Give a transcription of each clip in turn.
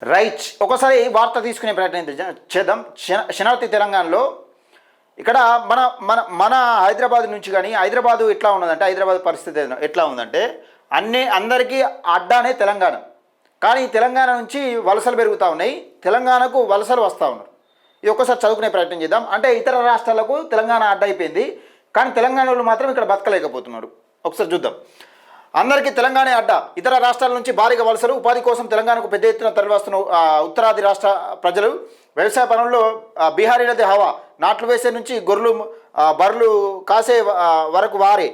Right, ఒకసారి వార్త తీసుకునే ప్రయత్నం చేద్దాం. శనార్థి తెలంగాణలో ఇక్కడ మన మన మన హైదరాబాద్ నుంచి కానీ హైదరాబాదు ఎట్లా ఉన్నదంటే, హైదరాబాద్ పరిస్థితి ఎట్లా ఉందంటే, అందరికీ అడ్డానే తెలంగాణ. కానీ తెలంగాణ నుంచి వలసలు పెరుగుతూ ఉన్నాయి, తెలంగాణకు వలసలు వస్తూ ఉన్నారు. ఇది ఒక్కసారి చదువుకునే ప్రయత్నం చేద్దాం. అంటే ఇతర రాష్ట్రాలకు తెలంగాణ అడ్డ అయిపోయింది, కానీ తెలంగాణలో మాత్రం ఇక్కడ బతకలేకపోతున్నారు. ఒకసారి చూద్దాం. అందరికీ తెలంగాణ అడ్డ, ఇతర రాష్ట్రాల నుంచి భారీగా వలసలు, ఉపాధి కోసం తెలంగాణకు పెద్ద ఎత్తున తరలివస్తున్న ఉత్తరాది రాష్ట్ర ప్రజలు. వ్యవసాయ పనుల్లో బీహారీలది హవా, నాట్లు వేసే నుంచి గొర్రెలు బర్రెలు కాసే వరకు వారే.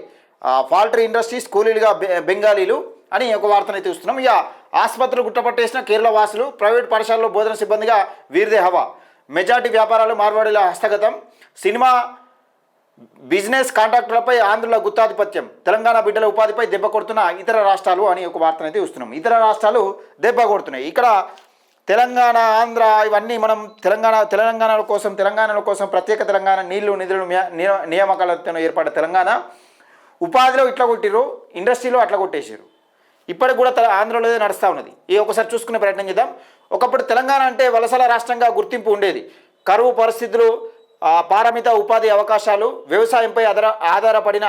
పౌల్ట్రీ ఇండస్ట్రీస్ కూలీలుగా బెంగాలీలు అని ఒక వార్తనైతే చూస్తున్నాం. ఇక ఆసుపత్రులు గుట్టపట్టేసిన కేరళ వాసులు, ప్రైవేట్ పాఠశాలలో బోధన సిబ్బందిగా వీరిదే హవా. మెజార్టీ వ్యాపారాలు మార్వాడీల హస్తగతం. సినిమా బిజినెస్ కాంట్రాక్టులపై ఆంధ్రుల గుత్తాధిపత్యం. తెలంగాణ బిడ్డల ఉపాధిపై దెబ్బ కొడుతున్న ఇతర రాష్ట్రాలు అని ఒక వార్తనైతే చూస్తున్నాం. ఇతర రాష్ట్రాలు దెబ్బ కొడుతున్నాయి. ఇక్కడ తెలంగాణ, ఆంధ్ర ఇవన్నీ మనం తెలంగాణ కోసం ప్రత్యేక తెలంగాణ నీళ్లు నిధులు నియామకాలతో ఏర్పడ్డ తెలంగాణ ఉపాధిలో ఇట్లా కొట్టిరు, ఇండస్ట్రీలో అట్లా కొట్టేసారు. ఇప్పటికి కూడా ఆంధ్రలో నడుస్తూ ఉన్నది. ఈ ఒకసారి చూసుకునే ప్రయత్నం చేద్దాం. ఒకప్పుడు తెలంగాణ అంటే వలసల రాష్ట్రంగా గుర్తింపు ఉండేది. కరువు పరిస్థితులు, పారమిత ఉపాధి అవకాశాలు, వ్యవసాయంపై ఆధారపడిన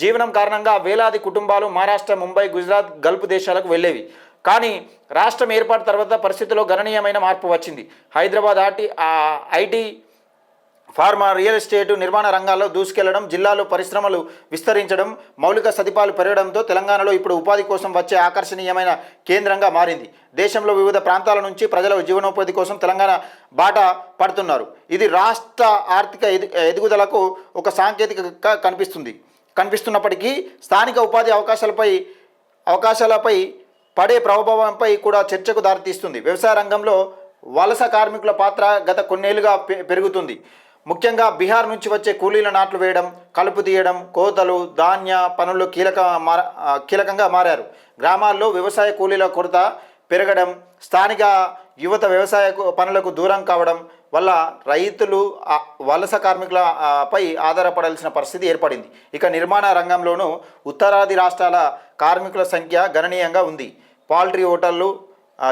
జీవనం కారణంగా వేలాది కుటుంబాలు మహారాష్ట్ర, ముంబై, గుజరాత్, గల్ఫ్ దేశాలకు వెళ్ళేవి. కానీ రాష్ట్రం ఏర్పాటు తర్వాత పరిస్థితుల్లో గణనీయమైన మార్పు వచ్చింది. Hyderabad IT, pharma, real estate, నిర్మాణ రంగాల్లో దూసుకెళ్లడం, జిల్లాలో పరిశ్రమలు విస్తరించడం, మౌలిక సదుపాయాలు పెరగడంతో తెలంగాణలో ఇప్పుడు ఉపాధి కోసం వచ్చే ఆకర్షణీయమైన కేంద్రంగా మారింది. దేశంలో వివిధ ప్రాంతాల నుంచి ప్రజల జీవనోపాధి కోసం తెలంగాణ బాట పడుతున్నారు. ఇది రాష్ట్ర ఆర్థిక ఎదుగుదలకు ఒక సాంకేతికగా కనిపిస్తున్నప్పటికీ స్థానిక ఉపాధి అవకాశాలపై పడే ప్రభావంపై కూడా చర్చకు దారితీస్తుంది. వ్యవసాయ రంగంలో వలస కార్మికుల పాత్ర గత కొన్నేళ్లుగా పెరుగుతుంది. ముఖ్యంగా బీహార్ నుంచి వచ్చే కూలీల నాట్లు వేయడం, కలుపు తీయడం, కోతలు, ధాన్య పనులు కీలకంగా మారారు. గ్రామాల్లో వ్యవసాయ కూలీల కొరత పెరగడం, స్థానిక యువత వ్యవసాయ పనులకు దూరం కావడం వల్ల రైతులు వలస కార్మికుల పై ఆధారపడాల్సిన పరిస్థితి ఏర్పడింది. ఇక నిర్మాణ రంగంలోనూ ఉత్తరాది రాష్ట్రాల కార్మికుల సంఖ్య గణనీయంగా ఉంది. పౌల్ట్రీ, హోటళ్ళు,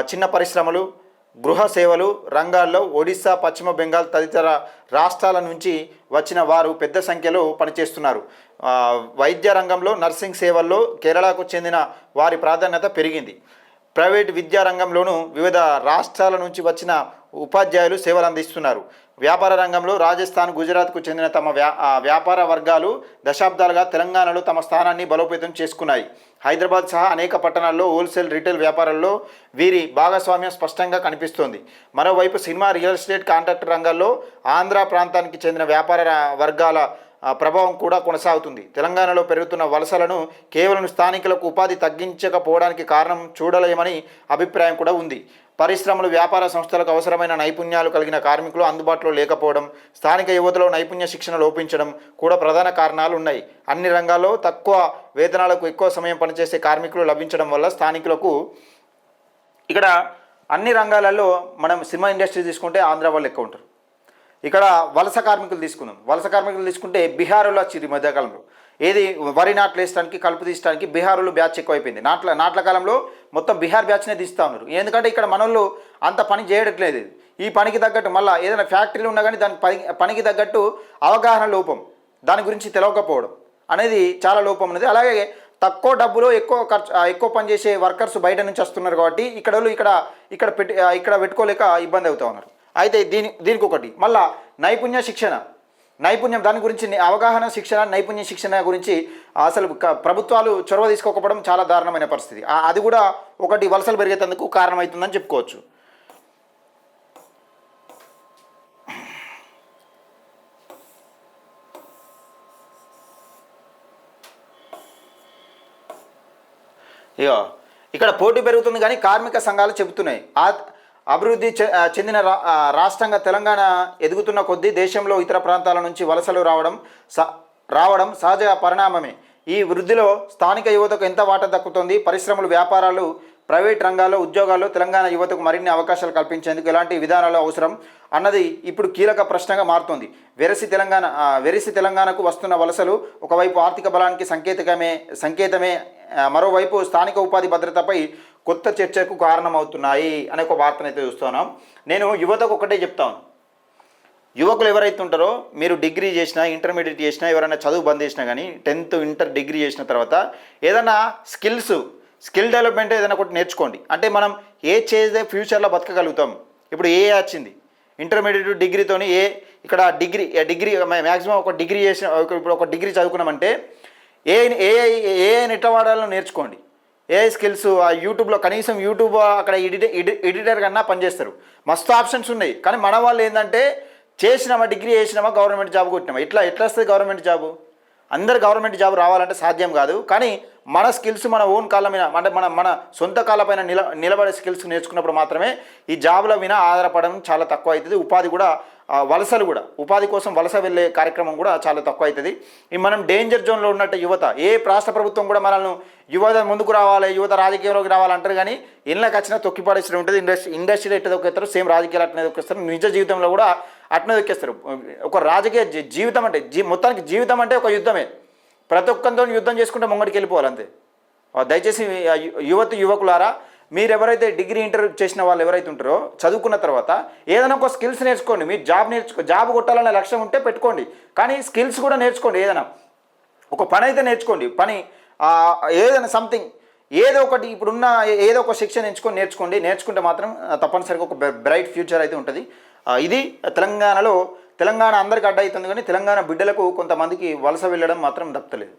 చిన్న పరిశ్రమలు, గృహ సేవలు రంగాల్లో ఒడిశా, పశ్చిమ బెంగాల్ తదితర రాష్ట్రాల నుంచి వచ్చిన వారు పెద్ద సంఖ్యలో పనిచేస్తున్నారు. వైద్య రంగంలో, నర్సింగ్ సేవల్లో కేరళకు చెందిన వారి ప్రాధాన్యత పెరిగింది. ప్రైవేట్ విద్యా రంగంలోనూ వివిధ రాష్ట్రాల నుంచి వచ్చిన ఉపాధ్యాయులు సేవలు అందిస్తున్నారు. వ్యాపార రంగంలో రాజస్థాన్, గుజరాత్కు చెందిన తమ వ్యాపార వర్గాలు దశాబ్దాలుగా తెలంగాణలో తమ స్థానాన్ని బలోపేతం చేసుకున్నాయి. హైదరాబాద్ సహా అనేక పట్టణాల్లో హోల్సేల్, రిటైల్ వ్యాపారాల్లో వీరి భాగస్వామ్యం స్పష్టంగా కనిపిస్తోంది. మరోవైపు సినిమా, రియల్ ఎస్టేట్, కాంట్రాక్టర్ రంగాల్లో ఆంధ్ర ప్రాంతానికి చెందిన వ్యాపార వర్గాల ప్రభావం కూడా కొనసాగుతుంది. తెలంగాణలో పెరుగుతున్న వలసలను కేవలం స్థానికులకు ఉపాధి తగ్గించకపోవడానికి కారణం చూడలేమని అభిప్రాయం కూడా ఉంది. పరిశ్రమలు, వ్యాపార సంస్థలకు అవసరమైన నైపుణ్యాలు కలిగిన కార్మికులు అందుబాటులో లేకపోవడం, స్థానిక యువతలో నైపుణ్య శిక్షణ లోపించడం కూడా ప్రధాన కారణాలు ఉన్నాయి. అన్ని రంగాల్లో తక్కువ వేతనాలకు ఎక్కువ సమయం పనిచేసే కార్మికులు లభించడం వల్ల స్థానికులకు ఇక్కడ అన్ని రంగాలలో మనం సినిమా ఇండస్ట్రీ తీసుకుంటే ఆంధ్ర వాళ్ళు ఎక్కువ ఉంటారు. ఇక్కడ వలస కార్మికులు తీసుకుంటే బీహార్లో వచ్చింది ఈ మధ్యకాలంలో. ఏది వరి నాట్లు వేసడానికి, కలుపు తీసడానికి బీహార్లో బ్యాచ్ ఎక్కువైపోయింది. నాట్ల కాలంలో మొత్తం బీహార్ బ్యాచ్నే తీస్తూ ఉన్నారు. ఎందుకంటే ఇక్కడ మనోళ్ళు అంత పని చేయట్లేదు. ఈ పనికి తగ్గట్టు మళ్ళీ ఏదైనా ఫ్యాక్టరీలు ఉన్నా కానీ దాని పనికి తగ్గట్టు అవగాహన లోపం, దాని గురించి తెలియకపోవడం అనేది చాలా లోపం ఉన్నది. అలాగే తక్కువ డబ్బులో ఎక్కువ పనిచేసే వర్కర్స్ బయట నుంచి వస్తున్నారు కాబట్టి ఇక్కడ పెట్టుకోలేక ఇబ్బంది అవుతూ ఉన్నారు. అయితే దీనికి ఒకటి మళ్ళా నైపుణ్యం దాని గురించి అవగాహన శిక్షణ, నైపుణ్య శిక్షణ గురించి అసలు ప్రభుత్వాలు చొరవ తీసుకోకపోవడం చాలా దారుణమైన పరిస్థితి. అది కూడా ఒకటి వలసలు పెరిగేందుకు కారణమవుతుందని చెప్పుకోవచ్చు. ఇక్కడ పోటీ పెరుగుతుంది కానీ కార్మిక సంఘాలు చెబుతున్నాయి అభివృద్ధి చెందిన రాష్ట్రంగా తెలంగాణ ఎదుగుతున్న కొద్దీ దేశంలో ఇతర ప్రాంతాల నుంచి వలసలు రావడం సహజ పరిణామమే. ఈ వృద్ధిలో స్థానిక యువతకు ఎంత వాటా దక్కుతుంది? పరిశ్రమలు, వ్యాపారాలు, ప్రైవేట్ రంగాల్లో ఉద్యోగాల్లో తెలంగాణ యువతకు మరిన్ని అవకాశాలు కల్పించేందుకు ఎలాంటి విధానాలు అవసరం అన్నది ఇప్పుడు కీలక ప్రశ్నగా మారుతోంది. వెరసి తెలంగాణకు వస్తున్న వలసలు ఒకవైపు ఆర్థిక బలానికి సంకేతమే, మరోవైపు స్థానిక ఉపాధి భద్రతపై కొత్త చర్చకు కారణమవుతున్నాయి అనే ఒక వార్తనైతే చూస్తున్నాం. నేను యువతకు ఒకటే చెప్తాను, యువకులు ఎవరైతే ఉంటారో మీరు డిగ్రీ చేసినా ఇంటర్మీడియట్ చేసినా ఎవరైనా చదువు బంద్ చేసినా కానీ 10th ఇంటర్ డిగ్రీ చేసిన తర్వాత ఏదైనా స్కిల్ డెవలప్మెంట్ ఏదైనా ఒకటి నేర్చుకోండి. అంటే మనం ఏ చేస్తే ఫ్యూచర్లో బతకగలుగుతాం. ఇప్పుడు ఏ వచ్చింది ఇంటర్మీడియట్ డిగ్రీతోని ఇక్కడ డిగ్రీ మ్యాక్సిమం ఒక డిగ్రీ చేసిన ఇప్పుడు ఒక డిగ్రీ చదువుకున్నామంటే ఏఐని ఎట్లా వాడాలో నేర్చుకోండి. ఏఐ స్కిల్స్ ఆ యూట్యూబ్లో కనీసం యూట్యూబ్ అక్కడ ఎడిటర్ కన్నా పనిచేస్తారు. మస్తు ఆప్షన్స్ ఉన్నాయి. కానీ మన వాళ్ళు ఏంటంటే చేసినామా డిగ్రీ చేసినామా గవర్నమెంట్ జాబ్ కొట్టినామా ఎట్లా వస్తుంది గవర్నమెంట్ జాబు? అందరు గవర్నమెంట్ జాబ్ రావాలంటే సాధ్యం కాదు. కానీ మన స్కిల్స్ మన ఓన్ కాళ్ళ మీద అంటే మన సొంత కాళ్ళపైన నిలబడే స్కిల్స్ నేర్చుకున్నప్పుడు మాత్రమే ఈ జాబ్ల మీద ఆధారపడడం చాలా తక్కువ అవుతుంది. ఉపాధి కూడా ఉపాధి కోసం వలస వెళ్ళే కార్యక్రమం కూడా చాలా తక్కువ అవుతుంది. మనం డేంజర్ జోన్లో ఉన్నట్టు యువత రాష్ట్ర ప్రభుత్వం కూడా మనల్ని యువత ముందుకు రావాలి, యువత రాజకీయంలోకి రావాలంటారు. కానీ ఇళ్ళకి వచ్చినా తొక్కి పడేసి ఉంటుంది. ఇండస్ట్రీలో ఎట్లా దొక్కేస్తారు సేమ్ రాజకీయాలు అట్నే దొక్కేస్తారు. నిజ జీవితంలో కూడా అట్నే దొక్కేస్తారు. ఒక రాజకీయ జీవితం అంటే మొత్తానికి జీవితం అంటే ఒక యుద్ధమే. ప్రతి ఒక్కరితో యుద్ధం చేసుకుంటే ముంగడికి వెళ్ళిపోవాలి అంతే. దయచేసి యువకులారా, మీరు ఎవరైతే డిగ్రీ ఇంటర్ చేసిన వాళ్ళు ఎవరైతే ఉంటారో చదువుకున్న తర్వాత ఏదైనా ఒక స్కిల్స్ నేర్చుకోండి. మీరు జాబ్ కొట్టాలనే లక్ష్యం ఉంటే పెట్టుకోండి. కానీ స్కిల్స్ కూడా నేర్చుకోండి. ఏదైనా ఒక పని అయితే నేర్చుకోండి. ఏదైనా సంథింగ్ ఏదో ఒకటి ఇప్పుడున్న ఏదో ఒక శిక్షణ నేర్చుకుంటే మాత్రం తప్పనిసరిగా ఒక బ్రైట్ ఫ్యూచర్ అయితే ఉంటుంది. ఇది తెలంగాణ అందరికీ అడ్డ అవుతుంది. కానీ తెలంగాణ బిడ్డలకు కొంతమందికి వలస వెళ్ళడం మాత్రం దప్పలేదు.